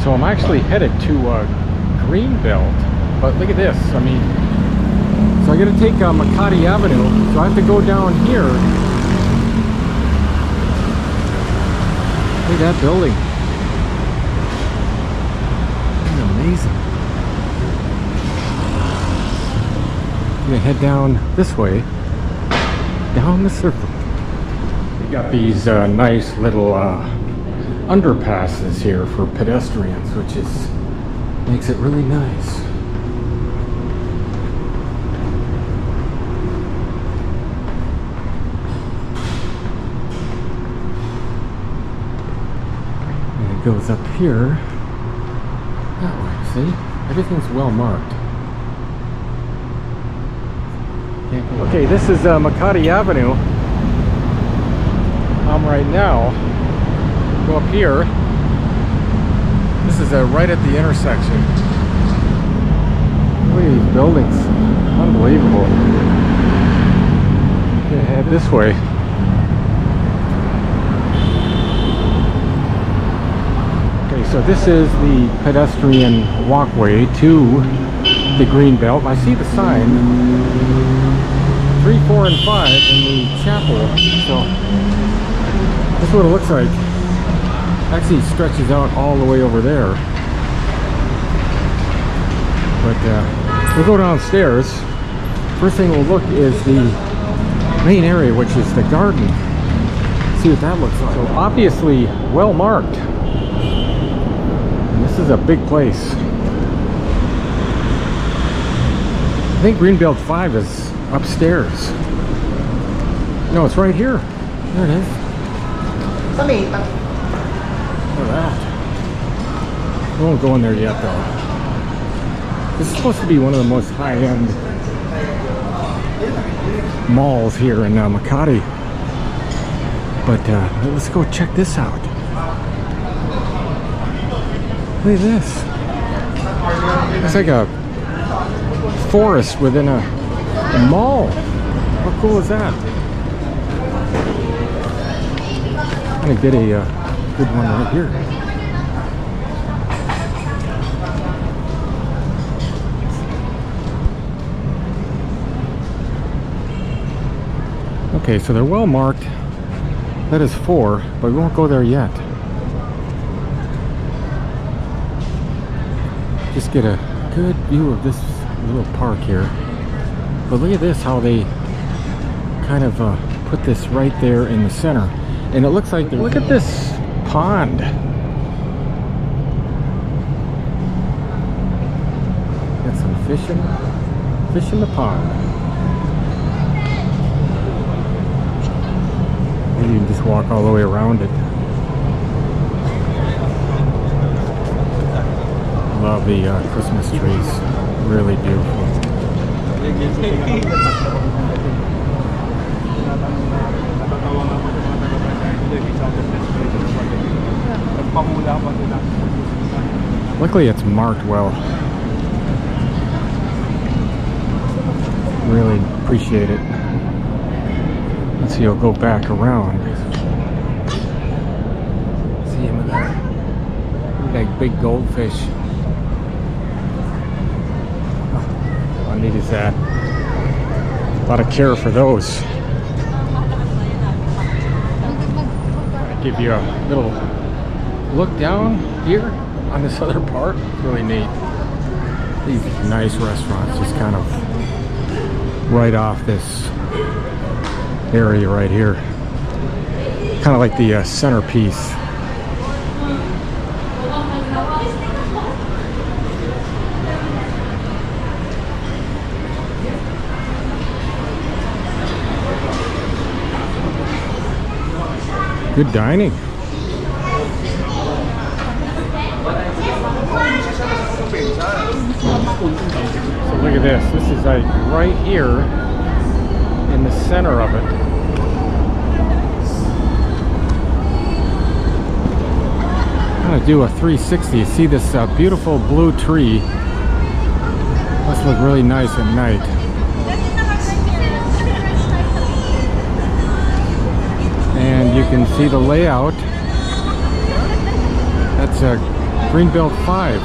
So I'm actually headed to Greenbelt, but look at this. I mean, so I got to take Makati Avenue, so I have to go down here. Look at that building. That's amazing. I'm gonna head down this way, down the circle. They got these nice little underpasses here for pedestrians, which is makes it really nice. And it goes up here that way. See, everything's well marked. Okay, this is Makati Avenue. I'm right now. Go up here. This is right at the intersection. Look at these buildings. Unbelievable. Gonna head this way. Okay, so this is the pedestrian walkway to the Greenbelt. I see the sign 3, 4, and 5 in the chapel. So that's what it looks like. Actually stretches out all the way over there. But we'll go downstairs. First thing we'll look is the main area, which is the garden. See what that looks like. So obviously well marked. And this is a big place. I think Greenbelt 5 is upstairs. No, it's right here. There it is. Look at that. We won't go in there yet though. This is supposed to be one of the most high-end malls here in Makati. But let's go check this out. Look at this. It's like a forest within a mall. How cool is that? I'm gonna get a good one right here. Okay, so they're well marked. That is 4, but we won't go there yet. Just get a good view of this little park here. But look at this, how they kind of put this right there in the center. And it looks like, look at this pond. Got some fish in the pond. Maybe you can just walk all the way around it. Love the Christmas trees. Really beautiful. Luckily it's marked well. Really appreciate it. Let's see, I'll go back around. See him in there. Like big goldfish. How neat is that? A lot of care for those. Give you a little look down here on this other part. It's really neat. These nice restaurants just kind of right off this area right here. Kind of like the centerpiece. Good dining. So look at this. This is like right here in the center of it. I'm gonna do a 360. See this beautiful blue tree. Must look really nice at night. And you can see the layout. That's Greenbelt 5.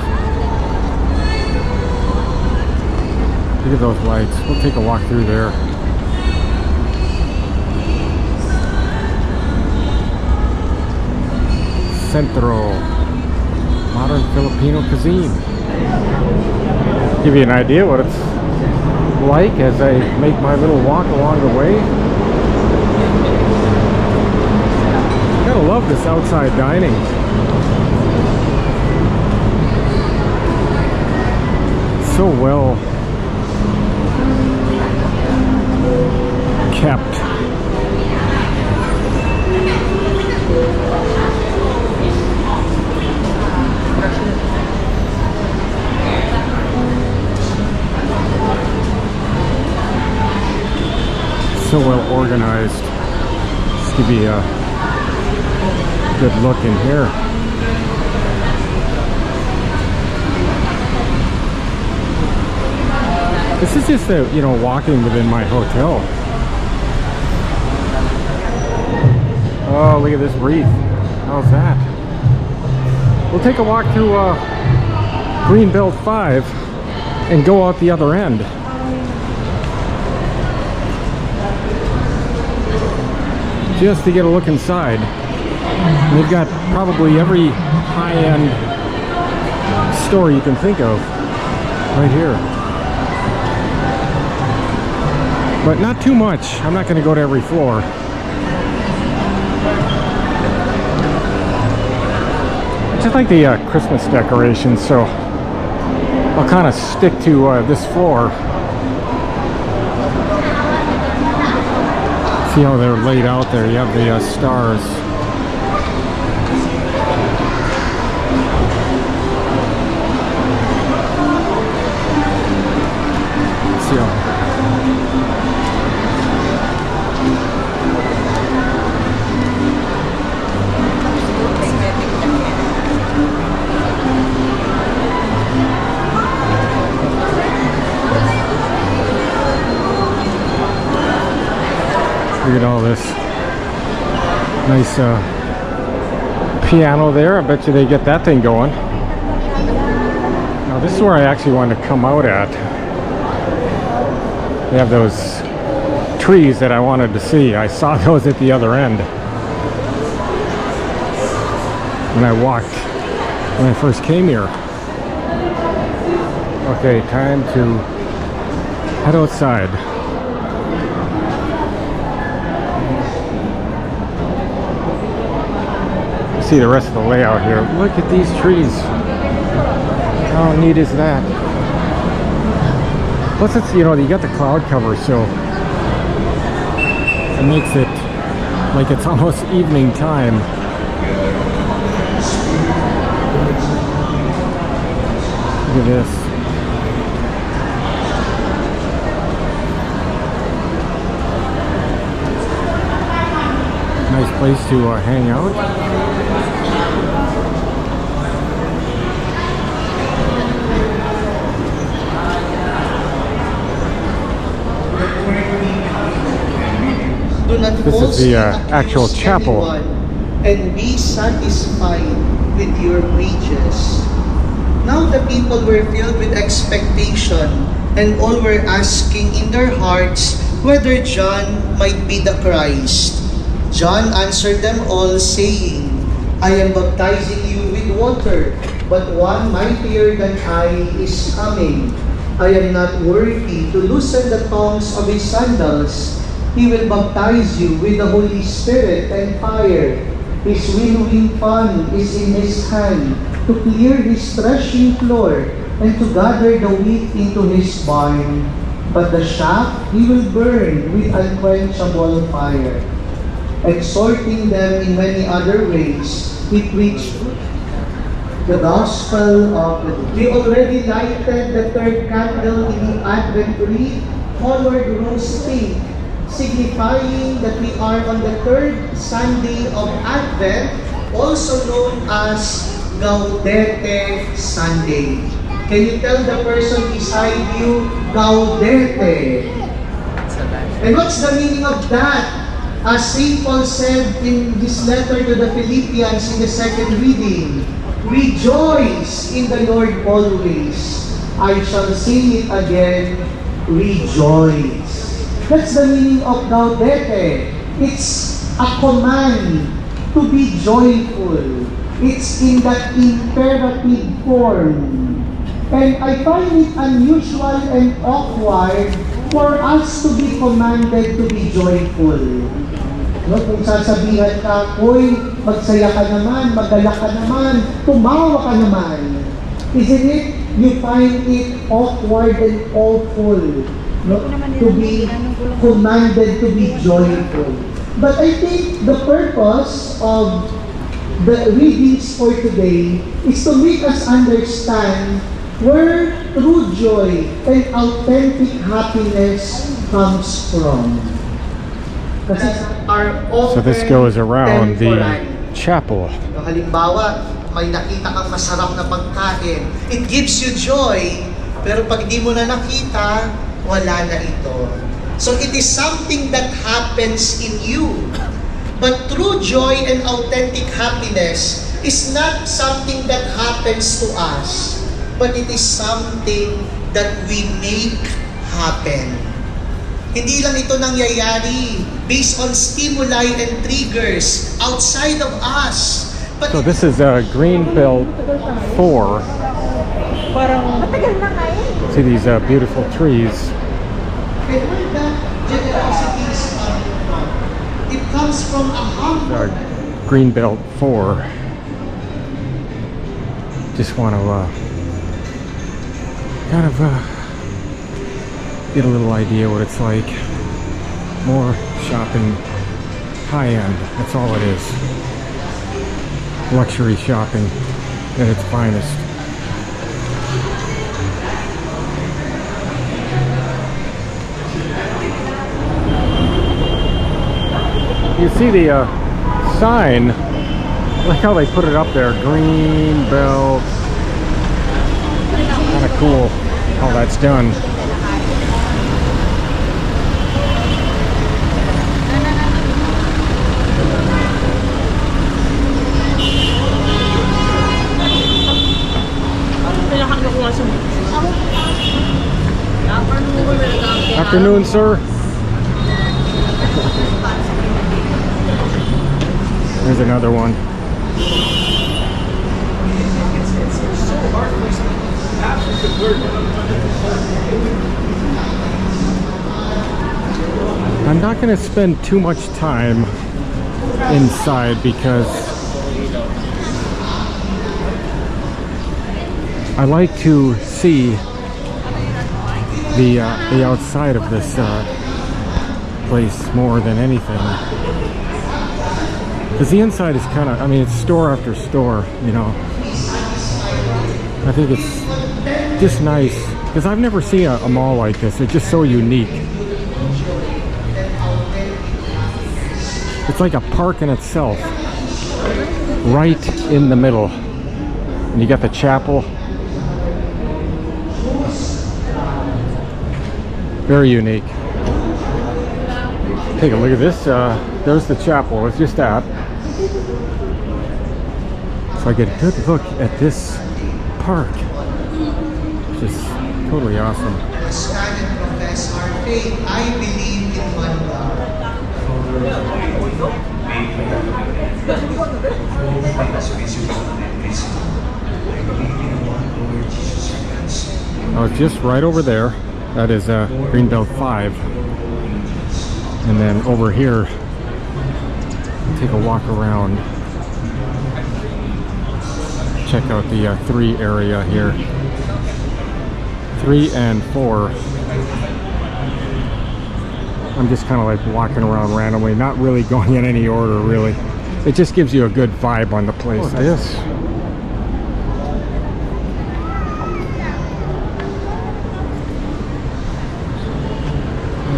Look at those lights. We'll take a walk through there. Centro. Modern Filipino cuisine. Give you an idea what it's like as I make my little walk along the way. Gotta love this outside dining. So well kept. So well organized. Let's give you a good look in here. This is just a, you know, walking within my hotel. Oh, look at this wreath. How's that? We'll take a walk through Greenbelt 5 and go out the other end. Just to get a look inside. And they've got probably every high-end store you can think of right here. But not too much. I'm not going to go to every floor. I just like the Christmas decorations, so I'll kind of stick to this floor. See how they're laid out there. You have the stars. Let's see how. Look at all this nice piano there. I bet you they get that thing going. Now this is where I actually want to come out at. They have those trees that I wanted to see. I saw those at the other end when I walked, when I first came here. Okay, time to head outside. See the rest of the layout here. Look at these trees. How neat is that? Plus it's, you know, you got the cloud cover, so it makes it like it's almost evening time. Look at this. Nice place to hang out. This is the actual chapel. And be satisfied with your wages. Now the people were filled with expectation, and all were asking in their hearts whether John might be the Christ. John answered them all, saying, I am baptizing you with water, but one mightier than I is coming. I am not worthy to loosen the thongs of his sandals. He will baptize you with the Holy Spirit and fire. His winnowing fan is in his hand to clear his threshing floor and to gather the wheat into his barn. But the chaff he will burn with unquenchable fire. Exhorting them in many other ways, he preached the gospel of the day. We already lighted the third candle in the Advent wreath, colored rose pink, signifying that we are on the third Sunday of Advent, also known as Gaudete Sunday. Can you tell the person beside you, Gaudete? And what's the meaning of that? As St. Paul said in his letter to the Philippians in the second reading, Rejoice in the Lord always. I shall sing it again, rejoice. That's the meaning of gaudete. It's a command to be joyful. It's in that imperative form. And I find it unusual and awkward for us to be commanded to be joyful. No, kung sasabihan ka, "Uy, magsaya ka naman, magala ka naman, tumawa ka naman." Isn't it? You find it awkward and awful, no, to be commanded to be joyful. But I think the purpose of the readings for today is to make us understand where true joy and authentic happiness comes from. So this goes around the chapel. Halimbawa, may nakita kang masarap na pagkain. It gives you joy, pero pag di mo na nakita, wala na ito. So it is something that happens in you. But true joy and authentic happiness is not something that happens to us, but it is something that we make happen. Hindi lang ito nangyayari based on stimuli and triggers outside of us. But So this is Greenbelt 4. See these beautiful trees. and where that generosity is coming from? It comes from a humble. Greenbelt 4. Just want to kind of get a little idea what it's like. More shopping, high end, that's all it is. Luxury shopping at its finest. You see the sign, like how they put it up there, Greenbelt. Kind of cool how that's done. Afternoon, sir. There's another one. I'm not going to spend too much time inside because I like to see the outside of this place more than anything. Because the inside is kind of, I mean, it's store after store, you know. I think it's just nice. Because I've never seen a mall like this. It's just so unique. It's like a park in itself. Right in the middle. And you got the chapel. Very unique. Take a look at this. There's the chapel. It's just that. So I get a good look at this park. It's just totally awesome. Let us stand and profess our faith. I believe in one God. Oh, it's just right over there. That is Greenbelt 5. And then over here, take a walk around. Check out the 3 area here. 3 and 4. I'm just kind of like walking around randomly, not really going in any order, really. It just gives you a good vibe on the place. Oh, this.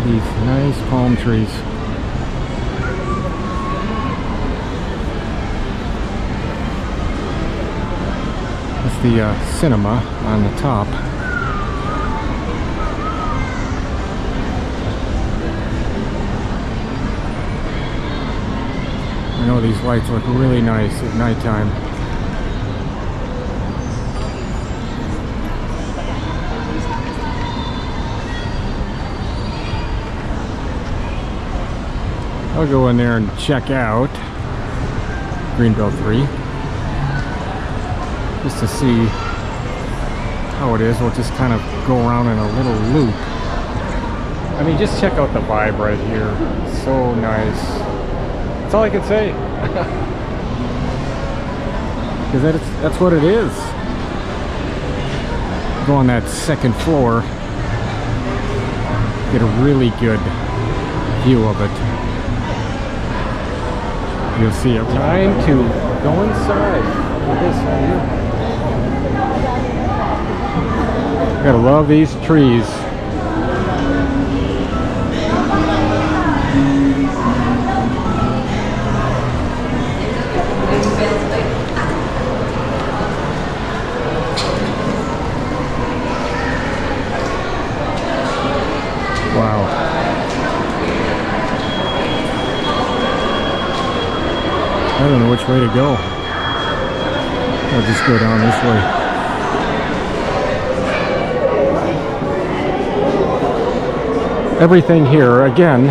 These nice palm trees. That's the cinema on the top. I know these lights look really nice at nighttime. I'll go in there and check out Greenbelt 3 just to see how it is. We'll just kind of go around in a little loop. I mean, just check out the vibe right here. So nice. That's all I can say. Because that's what it is. Go on that second floor, get a really good view of it. You'll see it. Time to go inside. Look at this here. Gotta love these trees. Wow. I don't know which way to go. I'll just go down this way. Everything here, again,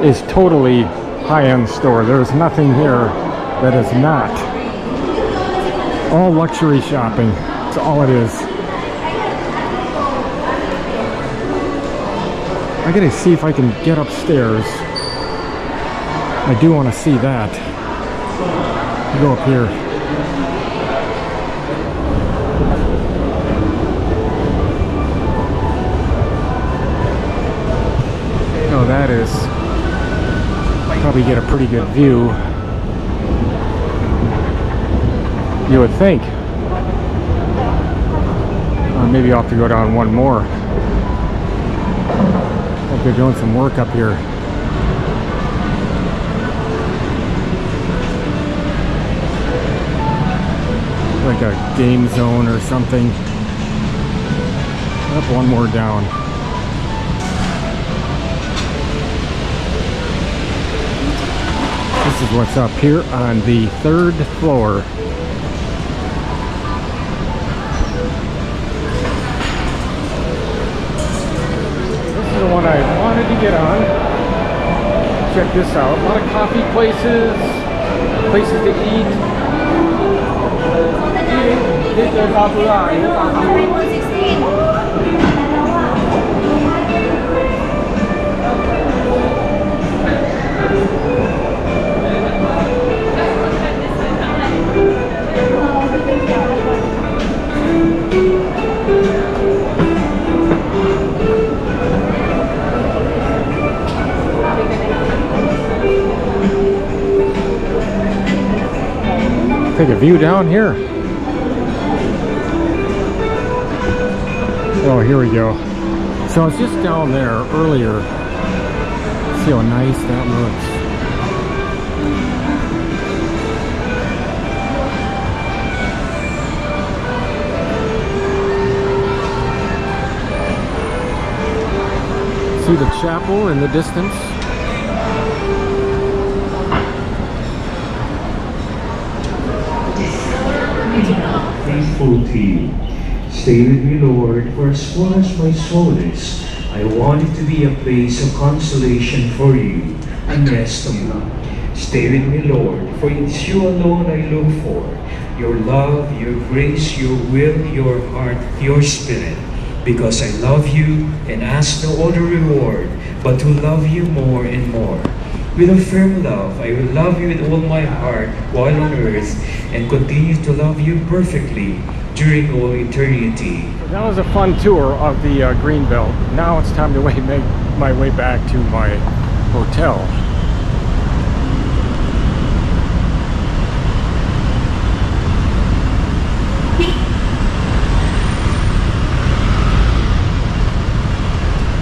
is totally high-end store. There's nothing here that is not. All luxury shopping. That's all it is. I gotta see if I can get upstairs. I do want to see that. Go up here. Oh, that is. Probably get a pretty good view. You would think. Maybe I'll have to go down one more. They're doing some work up here. Like a game zone or something. Up one more down. This is what's up here on the third floor. The one I wanted to get on. Check this out. A lot of coffee places, places to eat. Take a view down here. Oh, here we go. So I was just down there earlier. See how nice that looks. See the chapel in the distance? Faithful to you. Stay with me, Lord, for as full as my soul is, I want it to be a place of consolation for you and rest of love. Stay with me, Lord, for it is you alone I look for. Your love, your grace, your will, your heart, your spirit. Because I love you and ask no other reward, but to love you more and more. With a firm love, I will love you with all my heart while on earth and continue to love you perfectly during all eternity. That was a fun tour of the Greenbelt. Now it's time to make my way back to my hotel.